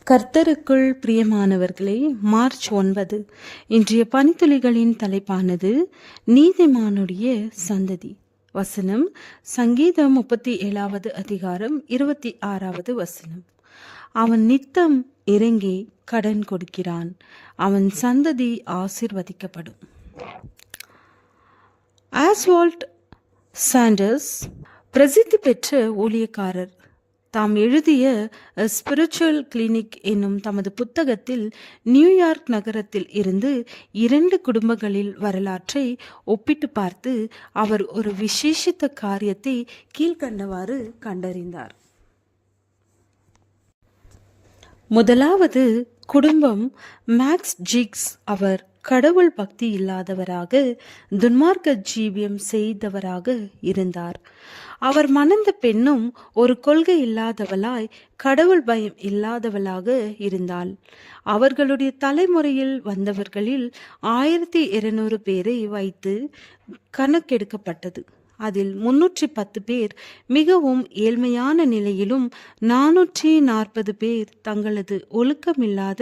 கர்த்தருக்குள் பிரியமானவர்களே, மார்ச் 9 இன்றைய பனித்துளிகளின் தலைப்பானது நீதிமானுடைய சந்ததி. வசனம் சங்கீதம் 37வது அதிகாரம் 26வது வசனம். அவன் நித்தம் இறங்கி கடன் கொடுக்கிறான், அவன் சந்ததி ஆசீர்வதிக்கப்படும். ஆஸ்வால்ட் சாண்டர்ஸ் பிரசித்தி பெற்ற ஊழியக்காரர் தாம் எழுதிய ஸ்பிரிச்சுவல் கிளினிக் என்னும் தமது புத்தகத்தில் நியூயார்க் நகரத்தில் இருந்து 2 குடும்பங்களில் வரலாற்றை ஒப்பிட்டு பார்த்து அவர் ஒரு விசேஷித்த காரியத்தை கீழ்கண்டவாறு கண்டறிந்தார். முதலாவது குடும்பம் மேக்ஸ் ஜிக்ஸ். அவர் கடவுள் பக்தி இல்லாதவராக துன்மார்க்க ஜீவியம் செய்தவராக இருந்தார். அவர் மணந்த பெண்ணும் ஒரு கொள்கை இல்லாதவளாய் கடவுள் பயம் இல்லாதவளாக இருந்தாள். அவர்களுடைய தலைமுறையில் வந்தவர்களில் 1200 பேரை வைத்து கணக்கெடுக்கப்பட்டது. அதில் 310 பேர் மிகவும் ஏழ்மையான நிலையிலும் 440 பேர் தங்களது ஒழுக்கமில்லாத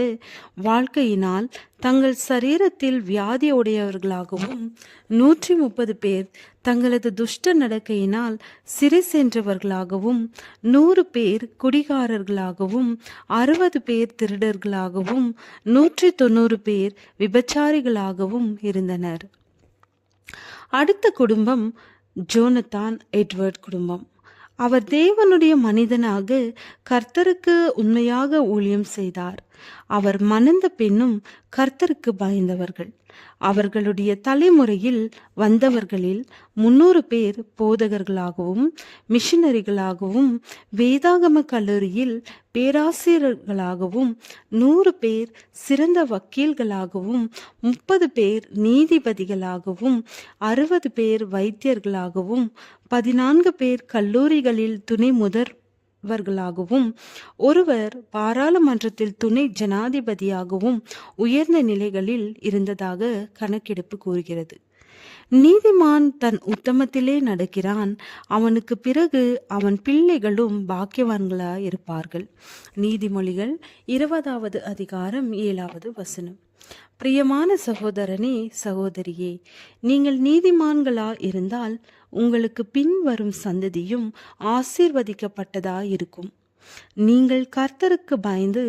வாழ்க்கையினால் தங்கள் சரீரத்தில் வியாதி உடையவர்களாகவும் 130 பேர் தங்களது துஷ்ட நடக்கையினால் சிறை சென்றவர்களாகவும் 100 பேர் குடிகாரர்களாகவும் 60 பேர் திருடர்களாகவும் 190 பேர் விபச்சாரிகளாகவும் இருந்தனர். அடுத்த குடும்பம் ஜோனத்தான் எட்வர்ட் குடும்பம். அவர் தேவனுடைய மனிதனாக கர்த்தருக்கு உண்மையாக ஊழியம் செய்தார். அவர் மணந்த பெண்ணும் கர்த்தருக்கு பயந்தவர்கள். அவர்களுடைய தலைமுறையில் வந்தவர்களில் 300 பேர் போதகர்களாகவும் மிஷனரிகளாகவும் வேதாகம கல்லூரியில் பேராசிரியர்களாகவும் 100 பேர் சிறந்த வக்கீல்களாகவும் 30 பேர் நீதிபதிகளாகவும் 60 பேர் வைத்தியர்களாகவும் 14 பேர் கல்லூரிகளில் துணை முதல்வர்களாகவும் ஒருவர் பாராளுமன்றத்தில் துணை ஜனாதிபதியாகவும் உயர்ந்த நிலைகளில் இருந்ததாக கணக்கெடுப்பு கூறுகிறது. நீதிமான் தன் உத்தமத்திலே நடக்கிறான், அவனுக்கு பிறகு அவன் பிள்ளைகளும் பாக்கியவான்களாய் இருப்பார்கள். நீதிமொழிகள் 20வது அதிகாரம் 7வது வசனம். பிரியமான சகோதரனே, சகோதரியே, நீங்கள் நீதிமான்களா இருந்தால் உங்களுக்கு பின் வரும் சந்ததியும் ஆசீர்வதிக்கப்பட்டதாயிருக்கும். நீங்கள் கர்த்தருக்கு பயந்து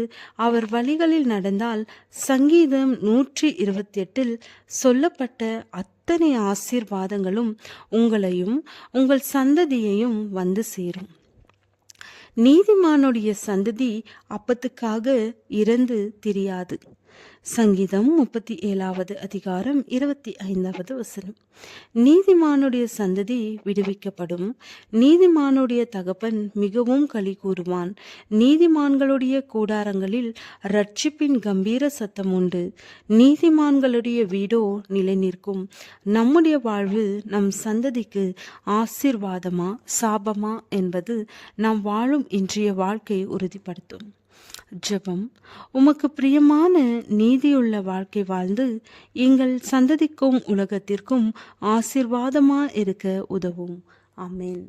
அவர் வழிகளில் நடந்தால் சங்கீதம் 128 சொல்லப்பட்ட அத்தனை ஆசீர்வாதங்களும் உங்களையும் உங்கள் சந்ததியையும் வந்து சேரும். நீதிமானுடைய சந்ததி அப்பத்துக்காக இறந்து திரியாது. சங்கீதம் 37வது அதிகாரம் 25வது வசனம். நீதிமானுடைய சந்ததி விடுவிக்கப்படும். நீதிமானுடைய தகப்பன் மிகவும் களி கூறுவான். நீதிமான்களுடைய கூடாரங்களில் இரட்சிப்பின் கம்பீர சத்தம் உண்டு. நீதிமான்களுடைய வீடோ நிலை நிற்கும். நம்முடைய வாழ்வு நம் சந்ததிக்கு ஆசீர்வாதமா சாபமா என்பது நாம் வாழும் இன்றைய வாழ்க்கை உறுதிப்படுத்தும். ஜெபம். உமக்கு பிரியமான நீதியுள்ள வாழ்க்கை வாழ்ந்து எங்கள் சந்ததிக்கும் உலகத்திற்கும் ஆசீர்வாதமா இருக்க உதவும். ஆமென்.